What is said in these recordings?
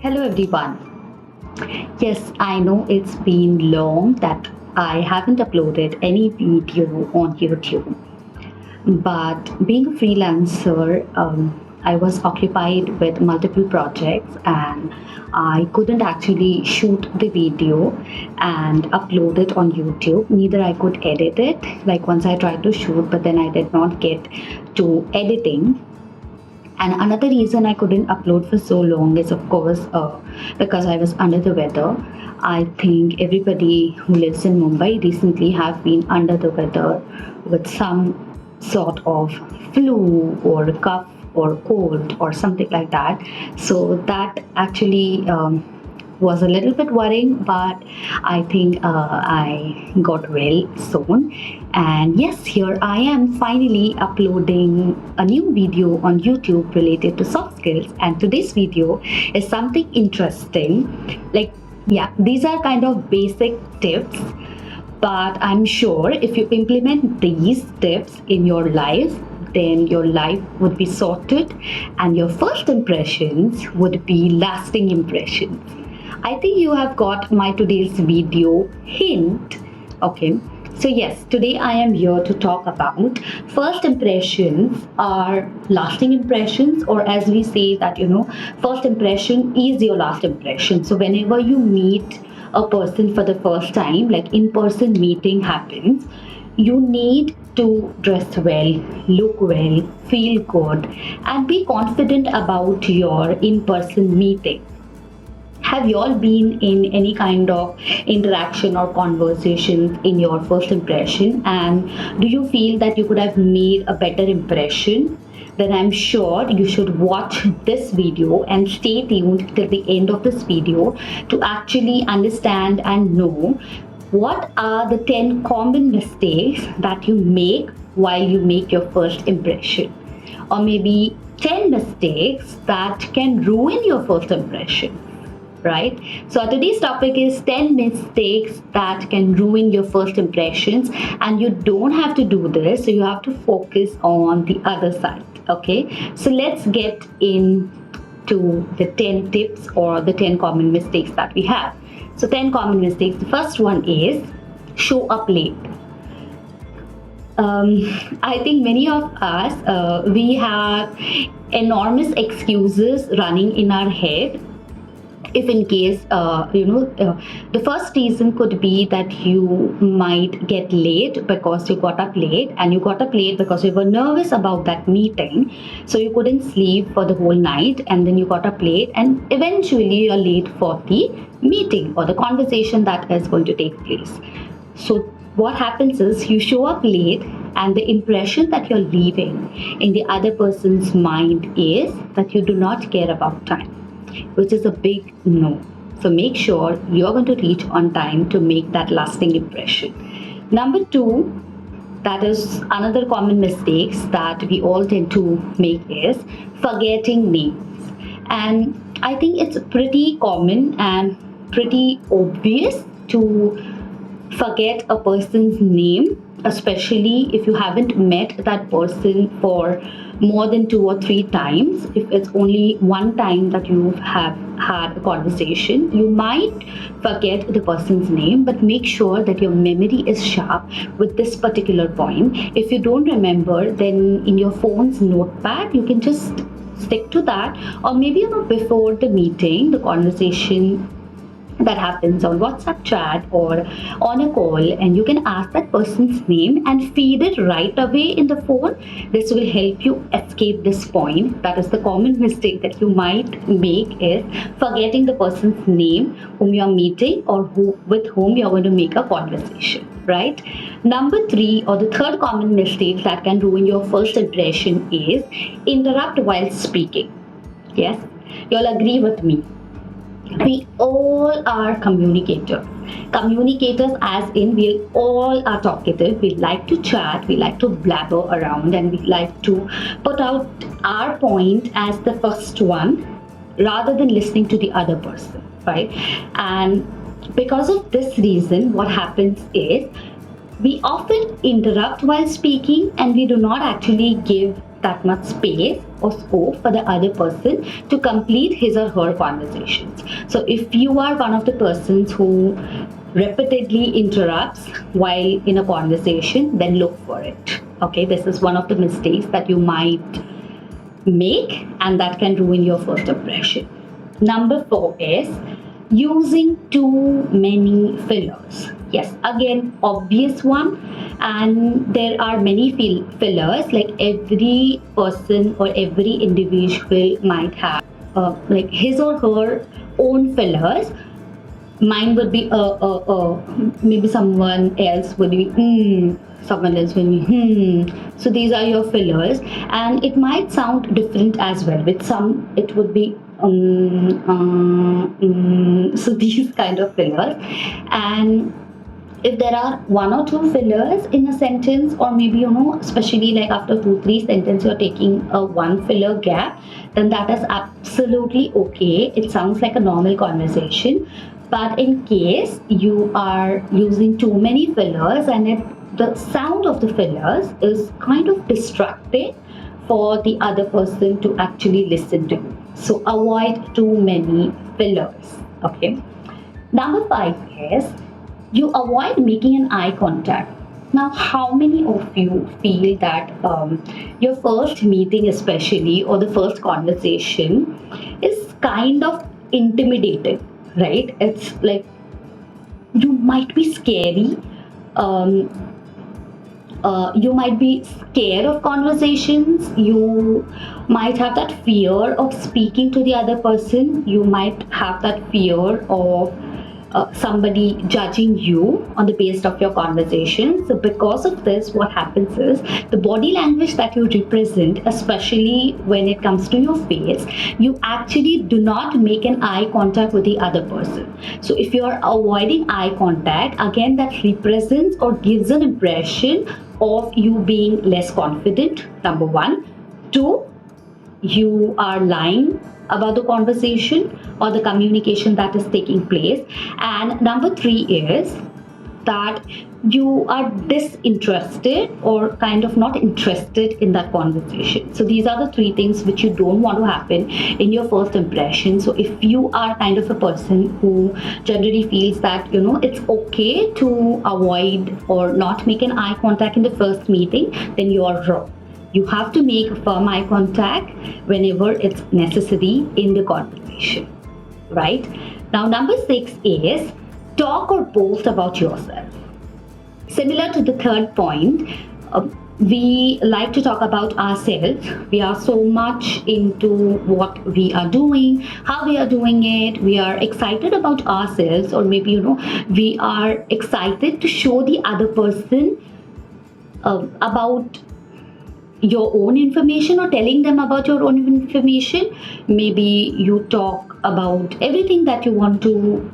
Hello everyone. Yes, I know it's been long that I haven't uploaded any video on YouTube. But being a freelancer, I was occupied with multiple projects and I couldn't actually shoot the video and upload it on YouTube. Neither I could edit it. Like once I tried to shoot, but then I did not get to editing. And another reason I couldn't upload for so long is, of course, because I was under the weather. I think everybody who lives in Mumbai recently have been under the weather with some sort of flu or cough or cold or something like that. So that actually was a little bit worrying, but I think I got well soon. And yes, here I am finally uploading a new video on YouTube related to soft skills. And today's video is something interesting. These are kind of basic tips, but I'm sure if you implement these tips in your life, then your life would be sorted and your first impressions would be lasting impressions. I think you have got my today's video hint. Okay, so yes, today I am here to talk about first impressions are lasting impressions, or as we say that, first impression is your last impression. So whenever you meet a person for the first time, like in-person meeting happens, you need to dress well, look well, feel good, and be confident about your in-person meeting. Have you all been in any kind of interaction or conversations in your first impression? And do you feel that you could have made a better impression? Then I'm sure you should watch this video and stay tuned till the end of this video to actually understand and know what are the 10 common mistakes that you make while you make your first impression. Or maybe 10 mistakes that can ruin your first impression. Right? So today's topic is 10 mistakes that can ruin your first impressions, and you don't have to do this, so you have to focus on the other side. Okay, so let's get into the 10 tips or the 10 common mistakes that we have. So 10 common mistakes. The first one is show up late. I think many of us, we have enormous excuses running in our head. If in case, the first reason could be that you might get late because you got up late, and you got up late because you were nervous about that meeting. So you couldn't sleep for the whole night, and then you got up late, and eventually you're late for the meeting or the conversation that is going to take place. So what happens is you show up late, and the impression that you're leaving in the other person's mind is that you do not care about time, which is a big no. So make sure you're going to reach on time to make that lasting impression. Number two, that is another common mistakes that we all tend to make, is forgetting names. And I think it's pretty common and pretty obvious to forget a person's name, especially if you haven't met that person for more than 2 or 3 times. If it's only one time that you have had a conversation, you might forget the person's name, but make sure that your memory is sharp with this particular point. If you don't remember, then in your phone's notepad, you can just stick to that, or maybe before the meeting, the conversation that happens on WhatsApp chat or on a call, and you can ask that person's name and feed it right away in the phone. This will help you escape this point. That is the common mistake that you might make, is forgetting the person's name whom you are meeting or with whom you are going to make a conversation. Right? Number 3, or the third common mistake that can ruin your first impression, is interrupt while speaking. Yes, you'll agree with me. We all are communicators. Communicators as in we all are talkative. We like to chat, we like to blabber around, and we like to put out our point as the first one rather than listening to the other person, right? And because of this reason, what happens is we often interrupt while speaking, and we do not actually give that much space or scope for the other person to complete his or her conversations. So if you are one of the persons who repeatedly interrupts while in a conversation, then look for it. Okay, this is one of the mistakes that you might make, and that can ruin your first impression. Number 4 is using too many fillers. Yes, again, obvious one, and there are many fillers. Like every person or every individual might have like his or her own fillers. Mine would be maybe someone else would be someone else will be so these are your fillers, and it might sound different as well. With some it would be so these kind of fillers. And if there are one or two fillers in a sentence, or maybe especially like after 2-3 sentences you're taking a one filler gap, then that is absolutely okay. It sounds like a normal conversation. But in case you are using too many fillers and the sound of the fillers is kind of distracting for the other person to actually listen to you, so avoid too many fillers. Okay. Number 5 is you avoid making an eye contact. Now, how many of you feel that your first meeting, especially, or the first conversation, is kind of intimidating, right? It's like you might be scary. You might be scared of conversations. You might have that fear of speaking to the other person. You might have that fear of somebody judging you on the basis of your conversation. So because of this, what happens is the body language that you represent, especially when it comes to your face, you actually do not make an eye contact with the other person. So if you are avoiding eye contact, again, that represents or gives an impression of you being less confident, number 1. 2, you are lying about the conversation or the communication that is taking place. And number 3 is that you are disinterested or kind of not interested in that conversation. So these are the 3 things which you don't want to happen in your first impression. So if you are kind of a person who generally feels that it's okay to avoid or not make an eye contact in the first meeting, then you are wrong. You have to make firm eye contact whenever it's necessary in the conversation, right? Now, number 6 is talk or boast about yourself. Similar to the third point, we like to talk about ourselves. We are so much into what we are doing, how we are doing it. We are excited about ourselves, or maybe, we are excited to show the other person about your own information, or telling them about your own information. Maybe you talk about everything that you want to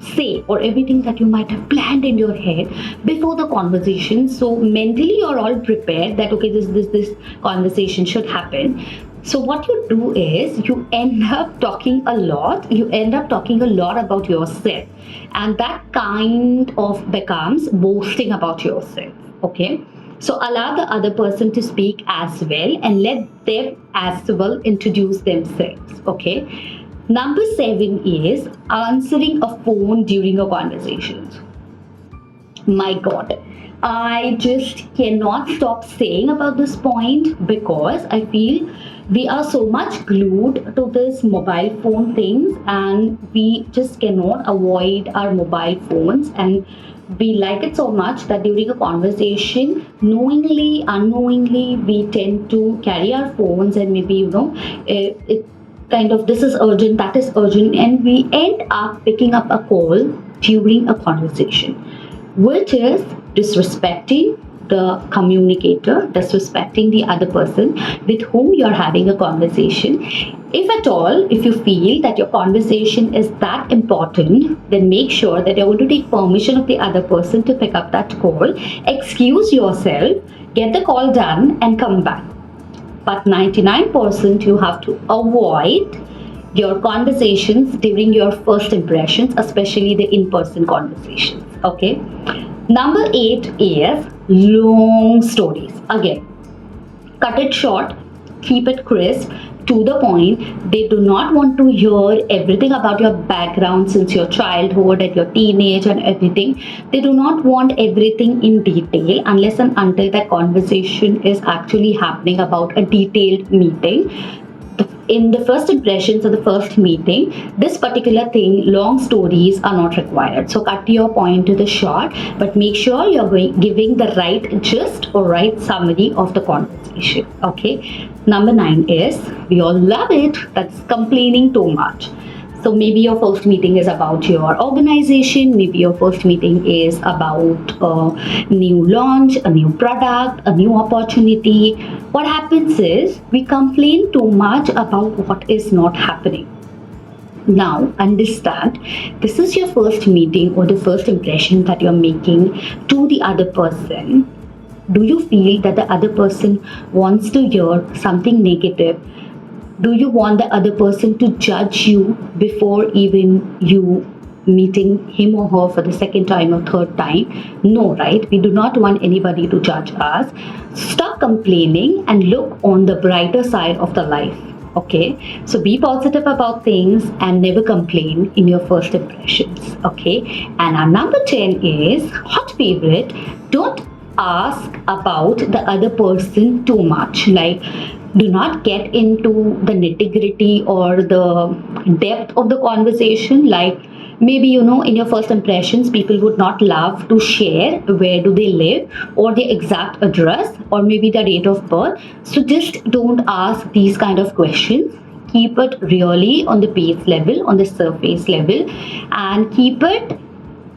say, or everything that you might have planned in your head before the conversation. So mentally you're all prepared that okay, this conversation should happen. So what you do is you end up talking a lot. You end up talking a lot about yourself, and that kind of becomes boasting about yourself. Okay. So allow the other person to speak as well, and let them as well introduce themselves. Okay. Number 7 is answering a phone during a conversation. My God, I just cannot stop saying about this point, because I feel we are so much glued to this mobile phone things, and we just cannot avoid our mobile phones, and we like it so much that during a conversation, knowingly, unknowingly, we tend to carry our phones, and maybe it kind of, this is urgent, that is urgent, and we end up picking up a call during a conversation, which is disrespecting the communicator, disrespecting the other person with whom you're having a conversation. If at all, if you feel that your conversation is that important, then make sure that you're going to take permission of the other person to pick up that call, excuse yourself, get the call done, and come back. But 99% you have to avoid your conversations during your first impressions, especially the in-person conversations. Okay. Number 8 is long stories. Again, cut it short. keep it crisp, to the point. They do not want to hear everything about your background since your childhood and your teenage and everything. They do not want everything in detail unless and until that conversation is actually happening about a detailed meeting. In the first impressions of the first meeting, this particular thing, long stories are not required. So cut your point to the short, but make sure you're giving the right gist or right summary of the conversation. Okay. Number 9 is, we all love it, that's complaining too much. So maybe your first meeting is about your organization, maybe your first meeting is about a new launch, a new product, a new opportunity. What happens is we complain too much about what is not happening. Now, understand, this is your first meeting or the first impression that you're making to the other person. Do you feel that the other person wants to hear something negative? Do you want the other person to judge you before even you meeting him or her for the second time or third time? No, right? We do not want anybody to judge us. Stop complaining and look on the brighter side of the life. Okay, so be positive about things and never complain in your first impressions. Okay, and our number 10 is hot favorite. Don't ask about the other person too much. Like, do not get into the nitty-gritty or the depth of the conversation. Like, maybe, in your first impressions, people would not love to share where do they live or the exact address or maybe the date of birth. So just don't ask these kind of questions. Keep it really on the base level, on the surface level, and keep it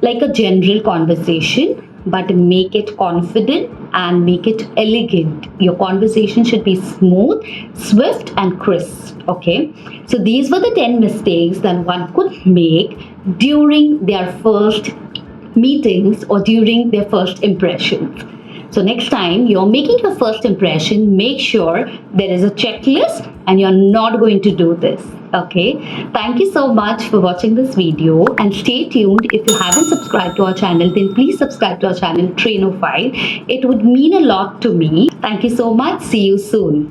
like a general conversation, but make it confident and make it elegant. Your conversation should be smooth, swift, and crisp. Okay, so these were the 10 mistakes that one could make during their first meetings or during their first impressions. So next time you're making your first impression, make sure there is a checklist and you're not going to do this. Okay. Thank you so much for watching this video and stay tuned. If you haven't subscribed to our channel, then please subscribe to our channel Trainophile. It would mean a lot to me. Thank you so much. See you soon.